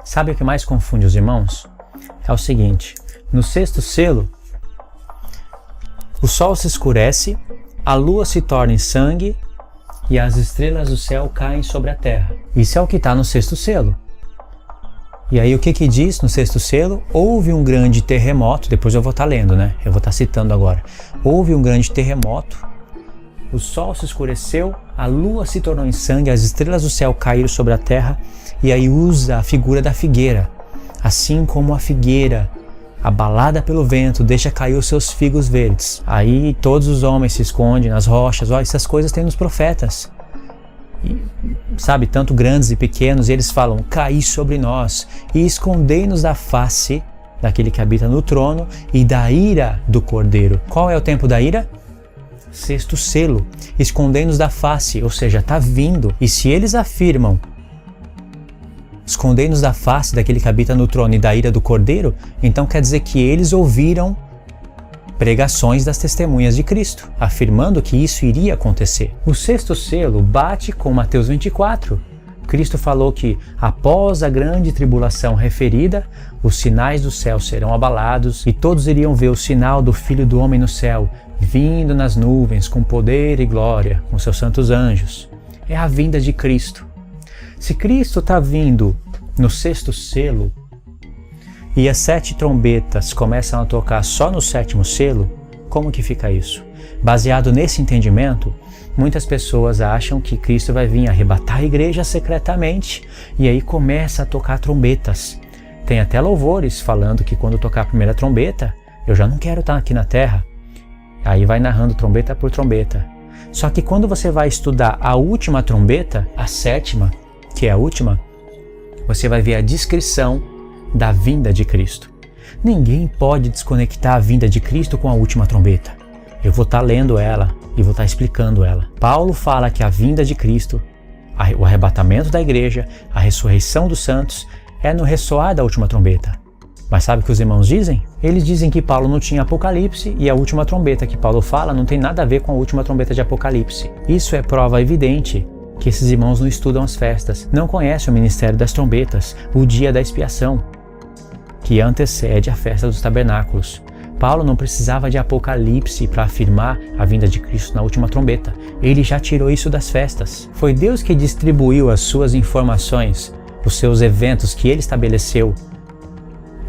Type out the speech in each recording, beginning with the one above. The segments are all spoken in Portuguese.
Sabe o que mais confunde os irmãos? É o seguinte, no sexto selo, o sol se escurece, a lua se torna em sangue e as estrelas do céu caem sobre a terra. Isso é o que está no sexto selo. E aí o que diz no sexto selo? Houve um grande terremoto, depois eu vou estar lendo, né? Eu vou estar citando agora. Houve um grande terremoto, o sol se escureceu, a lua se tornou em sangue, as estrelas do céu caíram sobre a terra, e aí usa a figura da figueira. Assim como a figueira, abalada pelo vento, deixa cair os seus figos verdes. Aí todos os homens se escondem nas rochas. Olha, essas coisas tem nos profetas. E, sabe, tanto grandes e pequenos, e eles falam, caí sobre nós e escondei-nos da face daquele que habita no trono e da ira do Cordeiro. Qual é o tempo da ira? Sexto selo. Escondei-nos da face, ou seja, está vindo. E se eles afirmam, escondei-nos da face daquele que habita no trono e da ira do Cordeiro, então quer dizer que eles ouviram pregações das testemunhas de Cristo, afirmando que isso iria acontecer. O sexto selo bate com Mateus 24. Cristo falou que após a grande tribulação referida, os sinais do céu serão abalados e todos iriam ver o sinal do Filho do Homem no céu, vindo nas nuvens com poder e glória, com seus santos anjos. É a vinda de Cristo. Se Cristo está vindo no sexto selo e as 7 trombetas começam a tocar só no sétimo selo, como que fica isso? Baseado nesse entendimento, muitas pessoas acham que Cristo vai vir arrebatar a igreja secretamente e aí começa a tocar trombetas. Tem até louvores falando que quando tocar a primeira trombeta, eu já não quero estar aqui na terra. Aí vai narrando trombeta por trombeta. Só que quando você vai estudar a última trombeta, a sétima, que é a última, você vai ver a descrição da vinda de Cristo. Ninguém pode desconectar a vinda de Cristo com a última trombeta. Eu vou estar lendo ela e vou estar explicando ela. Paulo fala que a vinda de Cristo, o arrebatamento da igreja, a ressurreição dos santos, é no ressoar da última trombeta. Mas sabe o que os irmãos dizem? Eles dizem que Paulo não tinha Apocalipse e a última trombeta que Paulo fala não tem nada a ver com a última trombeta de Apocalipse. Isso é prova evidente que esses irmãos não estudam as festas, não conhecem o ministério das trombetas, o dia da expiação, que antecede a festa dos tabernáculos. Paulo não precisava de Apocalipse para afirmar a vinda de Cristo na última trombeta. Ele já tirou isso das festas. Foi Deus que distribuiu as suas informações, os seus eventos que ele estabeleceu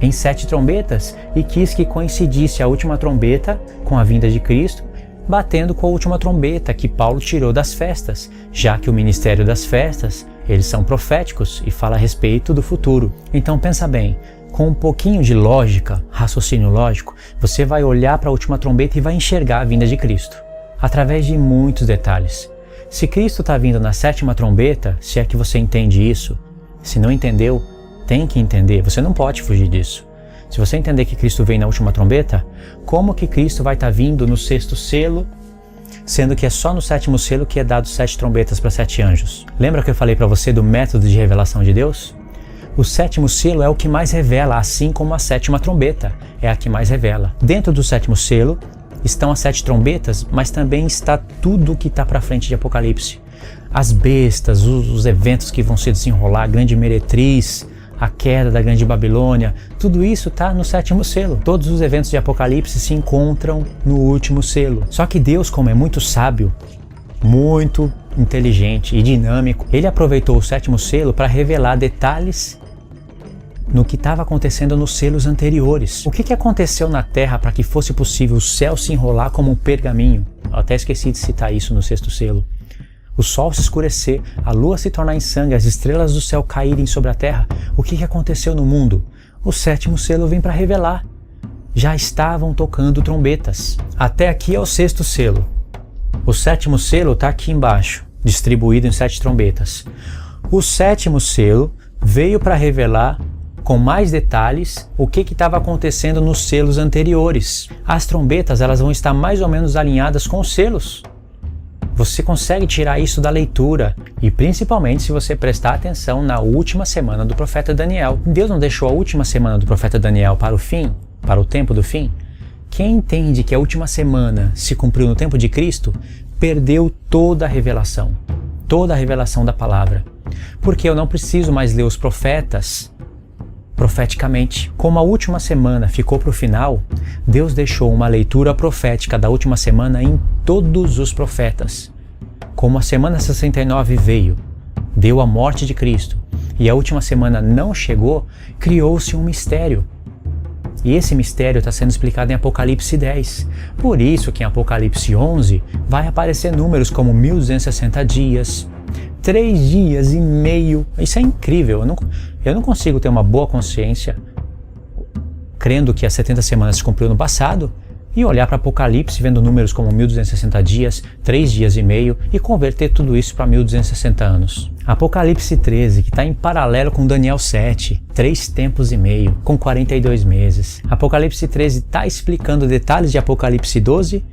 em 7 trombetas e quis que coincidisse a última trombeta com a vinda de Cristo, batendo com a última trombeta que Paulo tirou das festas, já que o ministério das festas, eles são proféticos e fala a respeito do futuro. Então pensa bem, com um pouquinho de lógica, raciocínio lógico, você vai olhar para a última trombeta e vai enxergar a vinda de Cristo, através de muitos detalhes. Se Cristo está vindo na 7ª trombeta, se é que você entende isso, se não entendeu, tem que entender, você não pode fugir disso. Se você entender que Cristo vem na última trombeta, como que Cristo vai estar vindo no 6º selo, sendo que é só no 7º selo que é dado 7 trombetas para 7 anjos? Lembra que eu falei para você do método de revelação de Deus? O 7º selo é o que mais revela, assim como a 7ª trombeta é a que mais revela. Dentro do 7º selo estão as 7 trombetas, mas também está tudo o que está para frente de Apocalipse. As bestas, os eventos que vão se desenrolar, a grande meretriz, a queda da grande Babilônia, tudo isso está no 7º selo. Todos os eventos de Apocalipse se encontram no último selo. Só que Deus, como é muito sábio, muito inteligente e dinâmico, ele aproveitou o 7º selo para revelar detalhes no que estava acontecendo nos selos anteriores. O que aconteceu na Terra para que fosse possível o céu se enrolar como um pergaminho? Eu até esqueci de citar isso no 6º selo. O sol se escurecer, a lua se tornar em sangue, as estrelas do céu caírem sobre a terra. O que aconteceu no mundo? O 7º selo vem para revelar. Já estavam tocando trombetas. Até aqui é o 6º selo. O 7º selo está aqui embaixo, distribuído em 7 trombetas. O 7º selo veio para revelar com mais detalhes o que estava acontecendo nos selos anteriores. As trombetas elas vão estar mais ou menos alinhadas com os selos. Você consegue tirar isso da leitura e principalmente se você prestar atenção na última semana do profeta Daniel. Deus não deixou a última semana do profeta Daniel para o fim, para o tempo do fim? Quem entende que a última semana se cumpriu no tempo de Cristo, perdeu toda a revelação da palavra. Porque eu não preciso mais ler os profetas profeticamente. Como a última semana ficou para o final, Deus deixou uma leitura profética da última semana em todos os profetas. Como a semana 69 veio, deu a morte de Cristo, e a última semana não chegou, criou-se um mistério. E esse mistério está sendo explicado em Apocalipse 10. Por isso que em Apocalipse 11 vai aparecer números como 1260 dias, 3 dias e meio. Isso é incrível. Eu não consigo ter uma boa consciência crendo que as 70 semanas se cumpriu no passado e olhar para Apocalipse vendo números como 1260 dias, 3 dias e meio e converter tudo isso para 1260 anos. Apocalipse 13, que está em paralelo com Daniel 7, 3 tempos e meio, com 42 meses. Apocalipse 13 está explicando detalhes de Apocalipse 12,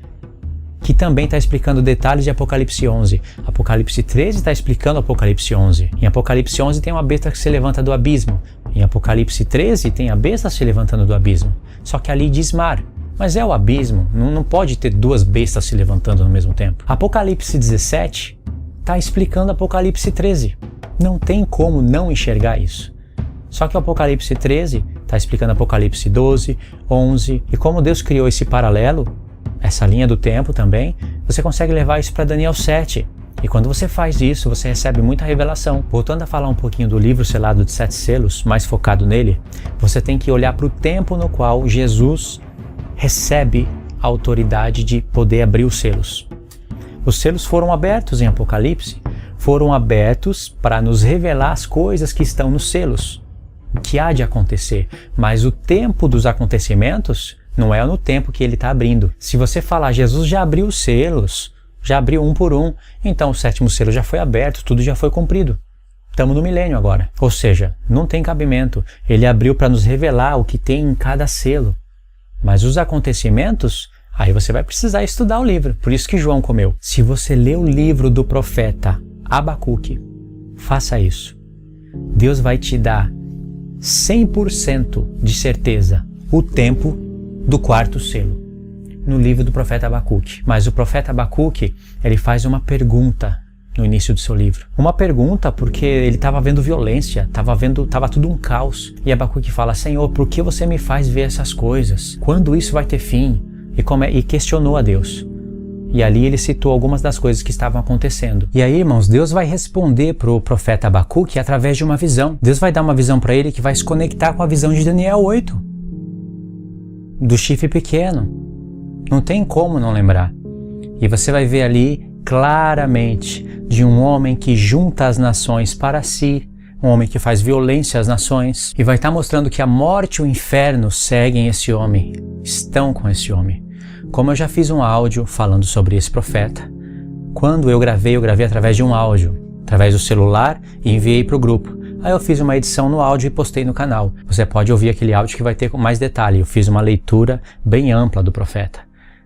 que também está explicando detalhes de Apocalipse 11. Apocalipse 13 está explicando Apocalipse 11. Em Apocalipse 11 tem uma besta que se levanta do abismo. Em Apocalipse 13 tem a besta se levantando do abismo. Só que ali diz mar. Mas é o abismo, não pode ter 2 bestas se levantando no mesmo tempo. Apocalipse 17 está explicando Apocalipse 13. Não tem como não enxergar isso. Só que o Apocalipse 13 está explicando Apocalipse 12, 11, e como Deus criou esse paralelo, essa linha do tempo também, você consegue levar isso para Daniel 7. E quando você faz isso, você recebe muita revelação. Voltando a falar um pouquinho do livro selado de 7 selos, mais focado nele, você tem que olhar para o tempo no qual Jesus recebe a autoridade de poder abrir os selos. Os selos foram abertos em Apocalipse, foram abertos para nos revelar as coisas que estão nos selos, o que há de acontecer, mas o tempo dos acontecimentos não é no tempo que ele está abrindo. Se você falar, Jesus já abriu os selos, já abriu um por um, então o 7º selo já foi aberto, tudo já foi cumprido. Estamos no milênio agora. Ou seja, não tem cabimento. Ele abriu para nos revelar o que tem em cada selo. Mas os acontecimentos, aí você vai precisar estudar o livro. Por isso que João comeu. Se você ler o livro do profeta Abacuque, faça isso. Deus vai te dar 100% de certeza o tempo do 4º selo no livro do profeta Abacuque. Mas o profeta Abacuque, ele faz uma pergunta no início do seu livro. Uma pergunta porque ele estava vendo violência, estava tudo um caos. E Abacuque fala, Senhor, por que você me faz ver essas coisas? Quando isso vai ter fim? E questionou a Deus. E ali ele citou algumas das coisas que estavam acontecendo. E aí, irmãos, Deus vai responder para o profeta Abacuque através de uma visão. Deus vai dar uma visão para ele que vai se conectar com a visão de Daniel 8. Do chifre pequeno. Não tem como não lembrar. E você vai ver ali claramente de um homem que junta as nações para si, um homem que faz violência às nações, e vai estar mostrando que a morte e o inferno seguem esse homem, estão com esse homem. Como eu já fiz um áudio falando sobre esse profeta, quando eu gravei através de um áudio, através do celular e enviei para o grupo. Aí eu fiz uma edição no áudio e postei no canal. Você pode ouvir aquele áudio que vai ter mais detalhe. Eu fiz uma leitura bem ampla do profeta.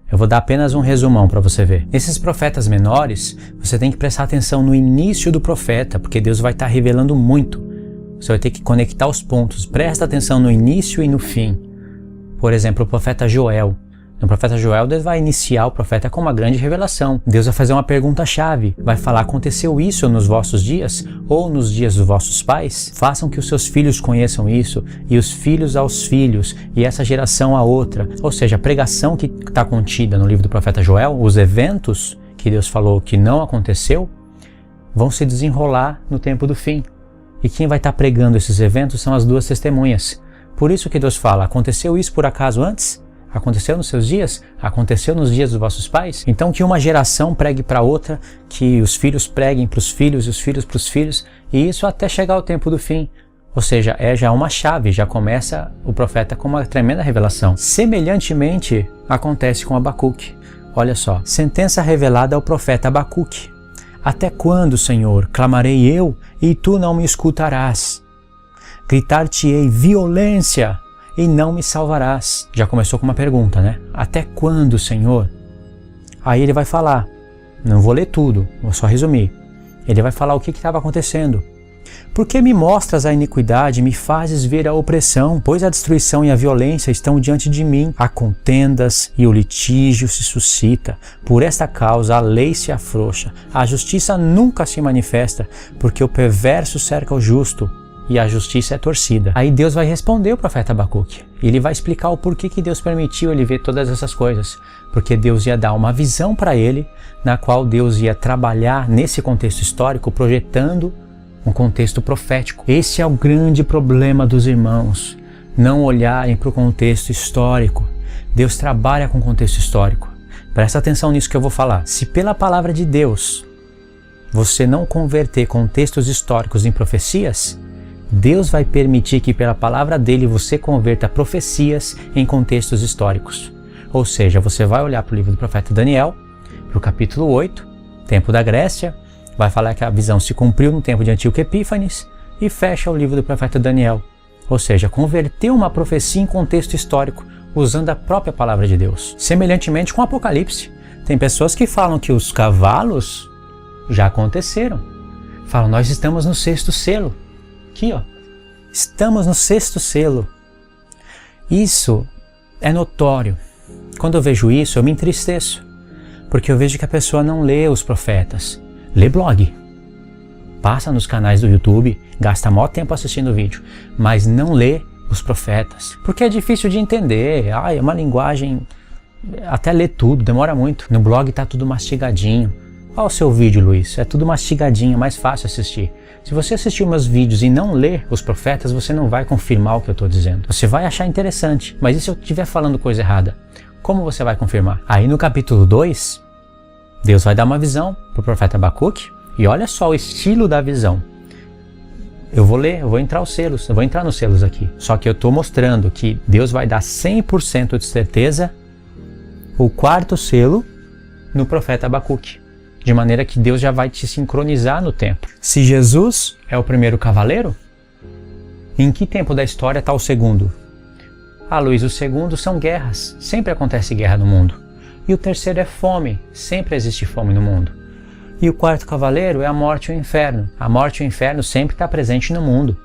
Eu vou dar apenas um resumão para você ver. Nesses profetas menores, você tem que prestar atenção no início do profeta, porque Deus vai estar revelando muito. Você vai ter que conectar os pontos. Presta atenção no início e no fim. Por exemplo, o profeta Joel. No profeta Joel, Deus vai iniciar o profeta com uma grande revelação. Deus vai fazer uma pergunta-chave. Vai falar, aconteceu isso nos vossos dias? Ou nos dias dos vossos pais? Façam que os seus filhos conheçam isso, e os filhos aos filhos, e essa geração a outra. Ou seja, a pregação que está contida no livro do profeta Joel, os eventos que Deus falou que não aconteceu, vão se desenrolar no tempo do fim. E quem vai estar pregando esses eventos são as 2 testemunhas. Por isso que Deus fala, aconteceu isso por acaso antes? Aconteceu nos seus dias? Aconteceu nos dias dos vossos pais? Então que uma geração pregue para outra, que os filhos preguem para os filhos e os filhos para os filhos, e isso até chegar ao tempo do fim. Ou seja, é já uma chave, já começa o profeta com uma tremenda revelação. Semelhantemente, acontece com Abacuque. Olha só, sentença revelada ao profeta Abacuque. Até quando, Senhor, clamarei eu e tu não me escutarás? Gritar-te-ei violência e não me salvarás. Já começou com uma pergunta, né? Até quando, Senhor? Aí ele vai falar, não vou ler tudo, vou só resumir. Ele vai falar o que estava acontecendo. Por que me mostras a iniquidade e me fazes ver a opressão? Pois a destruição e a violência estão diante de mim. Há contendas e o litígio se suscita. Por esta causa a lei se afrouxa. A justiça nunca se manifesta, porque o perverso cerca o justo. e a justiça é torcida. Aí Deus vai responder o profeta Abacuque. Ele vai explicar o porquê que Deus permitiu ele ver todas essas coisas. Porque Deus ia dar uma visão para ele, na qual Deus ia trabalhar nesse contexto histórico, projetando um contexto profético. Esse é o grande problema dos irmãos, não olharem para o contexto histórico. Deus trabalha com contexto histórico. Presta atenção nisso que eu vou falar. Se pela palavra de Deus você não converter contextos históricos em profecias, Deus vai permitir que pela palavra dele você converta profecias em contextos históricos. Ou seja, você vai olhar para o livro do profeta Daniel, para o capítulo 8, tempo da Grécia, vai falar que a visão se cumpriu no tempo de Antíoco Epífanes e fecha o livro do profeta Daniel. Ou seja, converteu uma profecia em contexto histórico, usando a própria palavra de Deus. Semelhantemente com o Apocalipse. Tem pessoas que falam que os cavalos já aconteceram. Falam, nós estamos no 6º selo. Aqui, ó. Estamos no 6º selo. Isso é notório. Quando eu vejo isso, eu me entristeço. Porque eu vejo que a pessoa não lê os profetas. Lê blog. Passa nos canais do YouTube, gasta maior tempo assistindo o vídeo, mas não lê os profetas. Porque é difícil de entender. É uma linguagem... Até ler tudo, demora muito. No blog tá tudo mastigadinho. Olha o seu vídeo, Luiz. É tudo mastigadinho, é mais fácil assistir. Se você assistir meus vídeos e não ler os profetas, você não vai confirmar o que eu estou dizendo. Você vai achar interessante, mas e se eu estiver falando coisa errada? Como você vai confirmar? Aí no capítulo 2, Deus vai dar uma visão para o profeta Abacuque, e olha só o estilo da visão. Eu vou ler, eu vou entrar nos selos aqui. Só que eu estou mostrando que Deus vai dar 100% de certeza o 4º selo no profeta Abacuque. De maneira que Deus já vai te sincronizar no tempo. Se Jesus é o primeiro cavaleiro, em que tempo da história está o segundo? Ah, Luiz, o segundo são guerras. Sempre acontece guerra no mundo. E o terceiro é fome. Sempre existe fome no mundo. E o 4º cavaleiro é a morte e o inferno. A morte e o inferno sempre está presente no mundo.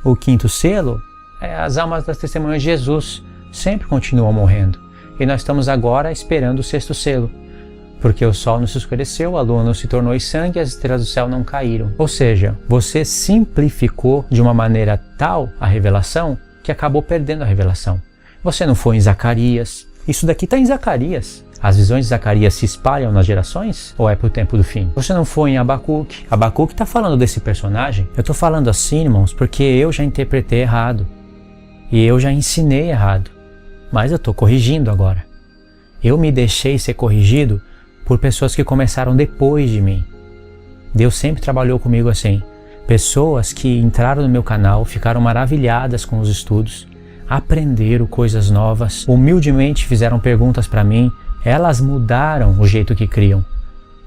O 5º selo é as almas das testemunhas de Jesus. Sempre continuam morrendo. E nós estamos agora esperando o 6º selo. Porque o sol não se escureceu, a lua não se tornou sangue e as estrelas do céu não caíram. Ou seja, você simplificou de uma maneira tal a revelação que acabou perdendo a revelação. Você não foi em Zacarias. Isso daqui está em Zacarias. As visões de Zacarias se espalham nas gerações? Ou é para o tempo do fim? Você não foi em Abacuque. Abacuque está falando desse personagem. Eu estou falando assim, irmãos, porque eu já interpretei errado. E eu já ensinei errado. Mas eu estou corrigindo agora. Eu me deixei ser corrigido por pessoas que começaram depois de mim. Deus sempre trabalhou comigo assim. Pessoas que entraram no meu canal, ficaram maravilhadas com os estudos, aprenderam coisas novas, humildemente fizeram perguntas para mim, elas mudaram o jeito que criam.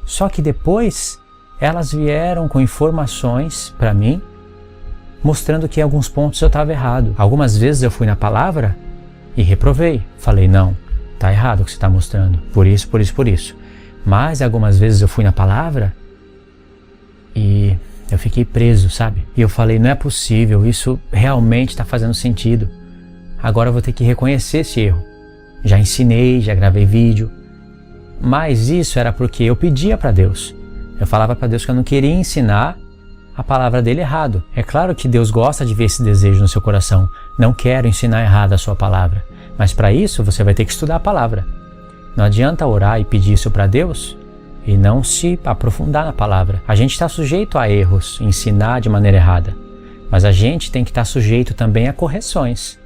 Só que depois, elas vieram com informações para mim, mostrando que em alguns pontos eu estava errado. Algumas vezes eu fui na palavra e reprovei. Falei, não, está errado o que você está mostrando, por isso, por isso, por isso. Mas algumas vezes eu fui na palavra e eu fiquei preso, sabe? E eu falei, não é possível, isso realmente está fazendo sentido. Agora eu vou ter que reconhecer esse erro. Já ensinei, já gravei vídeo. Mas isso era porque eu pedia para Deus. Eu falava para Deus que eu não queria ensinar a palavra dele errado. É claro que Deus gosta de ver esse desejo no seu coração. Não quero ensinar errado a sua palavra. Mas para isso você vai ter que estudar a palavra. Não adianta orar e pedir isso para Deus e não se aprofundar na palavra. A gente está sujeito a erros, ensinar de maneira errada. Mas a gente tem que estar sujeito também a correções.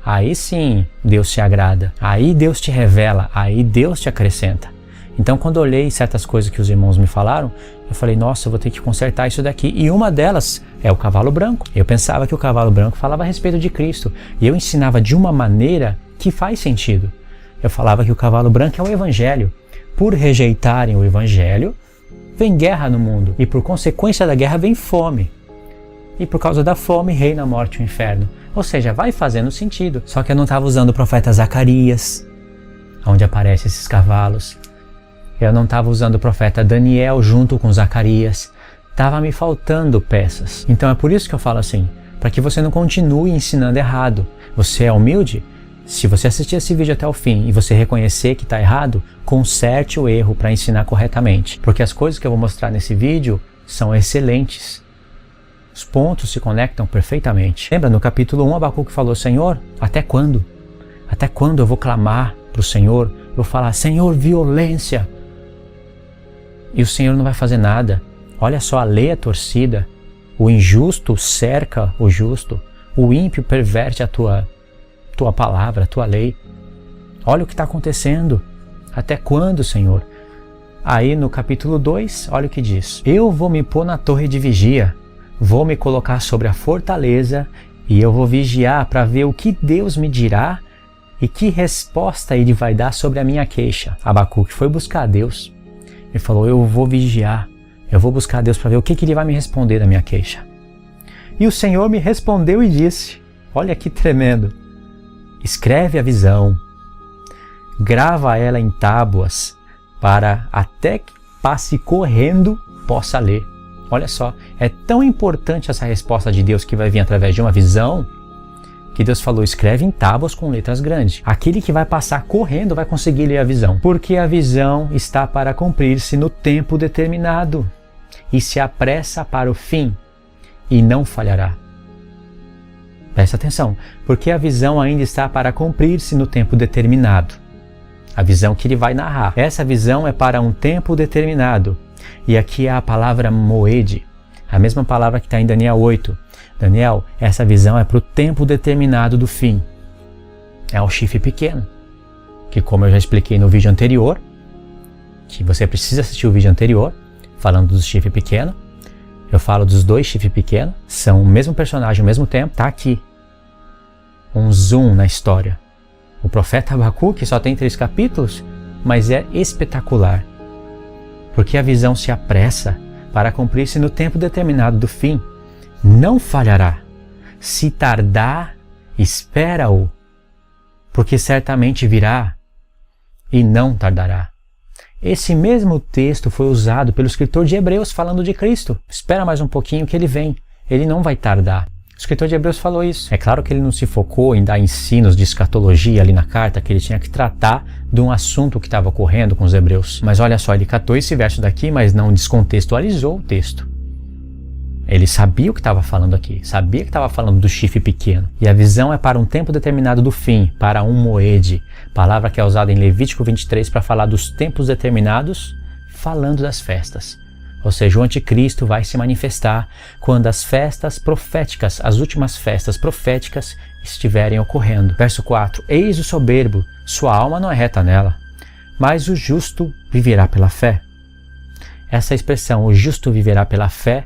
Aí sim Deus se agrada, aí Deus te revela, aí Deus te acrescenta. Então quando eu olhei certas coisas que os irmãos me falaram, eu falei, nossa, eu vou ter que consertar isso daqui. E uma delas é o cavalo branco. Eu pensava que o cavalo branco falava a respeito de Cristo. E eu ensinava de uma maneira que faz sentido. Eu falava que o cavalo branco é o Evangelho. Por rejeitarem o Evangelho, vem guerra no mundo. E por consequência da guerra vem fome. E por causa da fome reina a morte e o inferno. Ou seja, vai fazendo sentido. Só que eu não estava usando o profeta Zacarias, onde aparecem esses cavalos. Eu não estava usando o profeta Daniel junto com Zacarias. Estava me faltando peças. Então é por isso que eu falo assim, para que você não continue ensinando errado. Você é humilde? Se você assistir esse vídeo até o fim e você reconhecer que está errado, conserte o erro para ensinar corretamente. Porque as coisas que eu vou mostrar nesse vídeo são excelentes. Os pontos se conectam perfeitamente. Lembra, no capítulo 1, Abacuque falou: Senhor, até quando? Até quando eu vou clamar para o Senhor? Eu vou falar: Senhor, violência. E o Senhor não vai fazer nada. Olha só, a lei é torcida. O injusto cerca o justo. O ímpio perverte a tua palavra, a tua lei. Olha o que está acontecendo. Até quando, Senhor? Aí no capítulo 2, olha o que diz: eu vou me pôr na torre de vigia, vou me colocar sobre a fortaleza e eu vou vigiar para ver o que Deus me dirá e que resposta Ele vai dar sobre a minha queixa. Abacuque foi buscar a Deus. Ele falou: eu vou vigiar, eu vou buscar a Deus para ver o que Ele vai me responder da minha queixa. E o Senhor me respondeu e disse: olha que tremendo, escreve a visão, grava ela em tábuas, para até que passe correndo possa ler. Olha só, é tão importante essa resposta de Deus que vai vir através de uma visão, que Deus falou: escreve em tábuas com letras grandes. Aquele que vai passar correndo vai conseguir ler a visão, porque a visão está para cumprir-se no tempo determinado, e se apressa para o fim, e não falhará. Presta atenção, porque a visão ainda está para cumprir-se no tempo determinado. A visão que ele vai narrar. Essa visão é para um tempo determinado. E aqui é a palavra moed, a mesma palavra que está em Daniel 8. Daniel, essa visão é para o tempo determinado do fim. É o chifre pequeno, que, como eu já expliquei no vídeo anterior, que você precisa assistir o vídeo anterior, falando do chifre pequeno, eu falo dos dois chifres pequenos, são o mesmo personagem ao mesmo tempo. Está aqui um zoom na história. O profeta Abacuque só tem 3 capítulos, mas é espetacular, porque a visão se apressa para cumprir-se no tempo determinado do fim. Não falhará. Se tardar, espera-o, porque certamente virá e não tardará. Esse mesmo texto foi usado pelo escritor de Hebreus falando de Cristo. Espera mais um pouquinho que ele vem, ele não vai tardar. O escritor de Hebreus falou isso. É claro que ele não se focou em dar ensinos de escatologia ali na carta, que ele tinha que tratar de um assunto que estava ocorrendo com os hebreus. Mas olha só, ele catou esse verso daqui, mas não descontextualizou o texto. Ele sabia o que estava falando aqui, sabia que estava falando do chifre pequeno. E a visão é para um tempo determinado do fim, para um moed, palavra que é usada em Levítico 23 para falar dos tempos determinados, falando das festas. Ou seja, o anticristo vai se manifestar quando as festas proféticas, as últimas festas proféticas, estiverem ocorrendo. Verso 4. Eis o soberbo, sua alma não é reta nela, mas o justo viverá pela fé. Essa expressão, o justo viverá pela fé,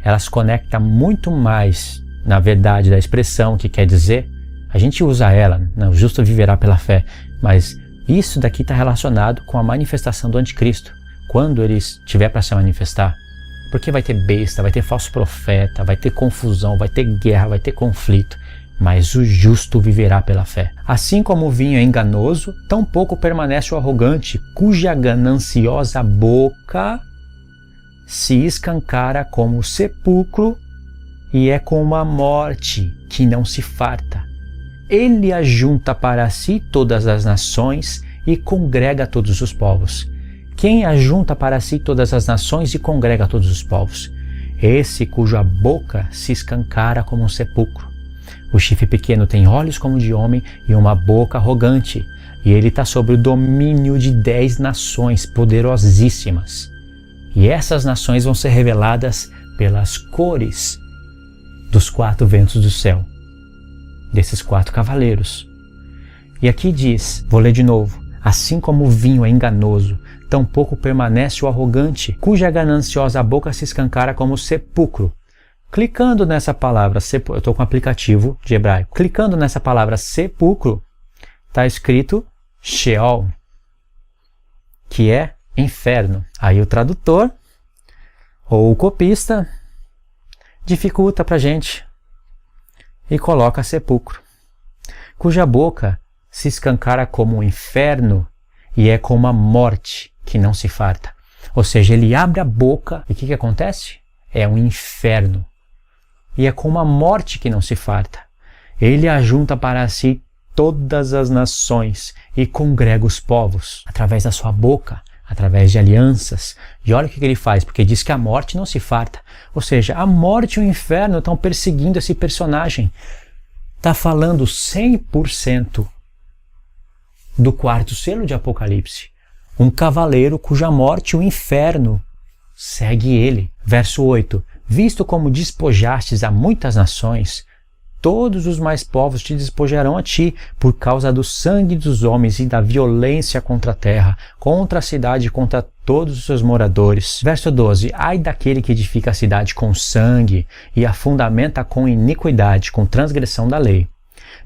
ela se conecta muito mais, na verdade, da expressão que quer dizer, a gente usa ela, o justo viverá pela fé, mas isso daqui está relacionado com a manifestação do anticristo. Quando ele estiver para se manifestar, porque vai ter besta, vai ter falso profeta, vai ter confusão, vai ter guerra, vai ter conflito, mas o justo viverá pela fé. Assim como o vinho é enganoso, tão pouco permanece o arrogante, cuja gananciosa boca se escancara como o sepulcro e é como a morte que não se farta. Ele ajunta para si todas as nações e congrega todos os povos. Quem ajunta para si todas as nações e congrega todos os povos? Esse cuja boca se escancara como um sepulcro. O chifre pequeno tem olhos como de homem e uma boca arrogante, e ele está sob o domínio de 10 nações poderosíssimas. E essas nações vão ser reveladas pelas cores dos 4 ventos do céu, desses 4 cavaleiros. E aqui diz, vou ler de novo: assim como o vinho é enganoso, tampouco permanece o arrogante, cuja gananciosa boca se escancara como sepulcro. Clicando nessa palavra, eu estou com o aplicativo de hebraico. Clicando nessa palavra sepulcro, está escrito Sheol, que é inferno. Aí o tradutor, ou o copista, dificulta para a gente e coloca sepulcro, cuja boca se escancara como um inferno e é como a morte que não se farta. Ou seja, ele abre a boca e o que acontece? É um inferno. E é como a morte que não se farta. Ele ajunta para si todas as nações e congrega os povos. Através da sua boca, através de alianças. E olha o que ele faz, porque diz que a morte não se farta. Ou seja, a morte e o inferno estão perseguindo esse personagem. Está falando 100% do quarto selo de Apocalipse. Um cavaleiro cuja morte e o inferno segue ele. Verso 8. Visto como despojastes a muitas nações, todos os mais povos te despojarão a ti, por causa do sangue dos homens e da violência contra a terra, contra a cidade e contra todos os seus moradores. Verso 12. Ai daquele que edifica a cidade com sangue e a fundamenta com iniquidade, com transgressão da lei.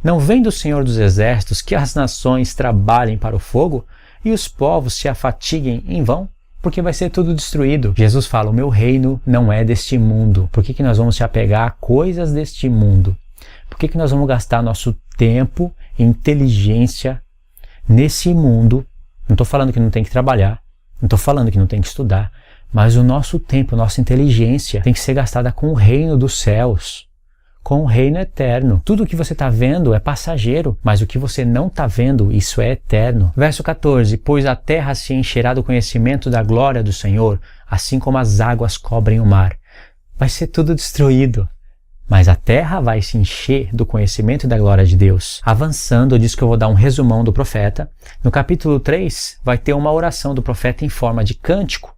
Não vem do Senhor dos Exércitos que as nações trabalhem para o fogo e os povos se afatiguem em vão? Porque vai ser tudo destruído. Jesus fala, o meu reino não é deste mundo. Por que nós vamos se apegar a coisas deste mundo? Por que nós vamos gastar nosso tempo e inteligência nesse mundo? Não estou falando que não tem que trabalhar, não estou falando que não tem que estudar, mas o nosso tempo, nossa inteligência tem que ser gastada com o reino dos céus, com o reino eterno. Tudo o que você está vendo é passageiro, mas o que você não está vendo, isso é eterno. Verso 14, pois a terra se encherá do conhecimento da glória do Senhor, assim como as águas cobrem o mar. Vai ser tudo destruído, mas a terra vai se encher do conhecimento da glória de Deus. Avançando, eu disse que eu vou dar um resumão do profeta. No capítulo 3, vai ter uma oração do profeta em forma de cântico.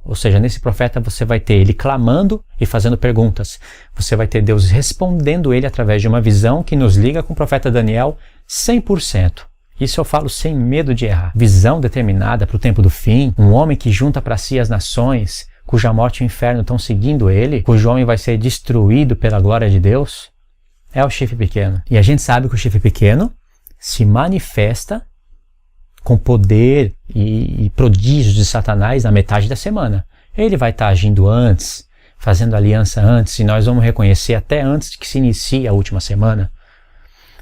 Ou seja, nesse profeta você vai ter ele clamando e fazendo perguntas. Você vai ter Deus respondendo ele através de uma visão que nos liga com o profeta Daniel 100%. Isso eu falo sem medo de errar. Visão determinada para o tempo do fim, um homem que junta para si as nações, cuja morte e o inferno estão seguindo ele, cujo homem vai ser destruído pela glória de Deus, é o chifre pequeno. E a gente sabe que o chifre pequeno se manifesta com poder e prodígios de Satanás na metade da semana. Ele vai estar agindo antes, fazendo aliança antes, e nós vamos reconhecer até antes de que se inicie a última semana.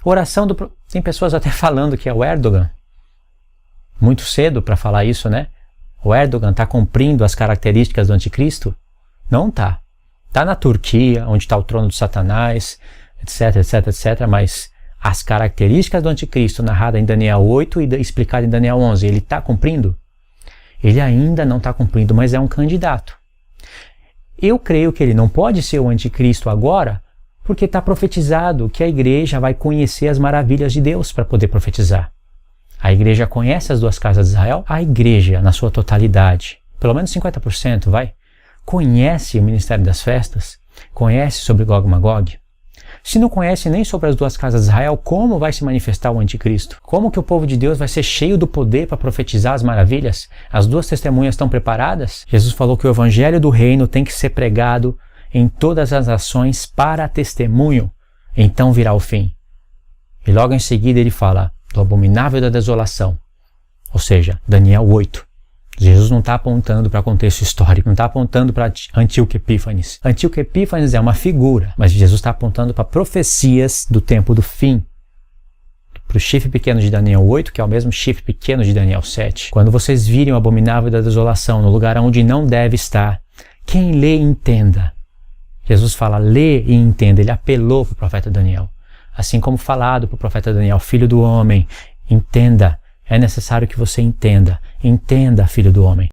Oração do... Tem pessoas até falando que é o Erdogan. Muito cedo para falar isso, né? O Erdogan está cumprindo as características do anticristo? Não está. Está na Turquia, onde está o trono de Satanás, etc, etc, etc, mas as características do anticristo narrada em Daniel 8 e explicada em Daniel 11, ele está cumprindo? Ele ainda não está cumprindo, mas é um candidato. Eu creio que ele não pode ser o anticristo agora, porque está profetizado que a igreja vai conhecer as maravilhas de Deus para poder profetizar. A igreja conhece as duas casas de Israel? A igreja, na sua totalidade, pelo menos 50%, conhece o ministério das festas? Conhece sobre Gog e Magog? Se não conhece nem sobre as duas casas de Israel, como vai se manifestar o anticristo? Como que o povo de Deus vai ser cheio do poder para profetizar as maravilhas? As duas testemunhas estão preparadas? Jesus falou que o evangelho do reino tem que ser pregado em todas as nações para testemunho, então virá o fim. E logo em seguida ele fala do abominável da desolação, ou seja, Daniel 8. Jesus não está apontando para contexto histórico, não está apontando para Antíoco Epífanes. Antíoco Epífanes é uma figura, mas Jesus está apontando para profecias do tempo do fim, para o chifre pequeno de Daniel 8, que é o mesmo chifre pequeno de Daniel 7. Quando vocês virem o abominável da desolação no lugar onde não deve estar, quem lê, entenda. Jesus fala, lê e entenda. Ele apelou para o profeta Daniel. Assim como falado para o profeta Daniel, filho do homem, entenda. É necessário que você entenda. Entenda, filho do homem.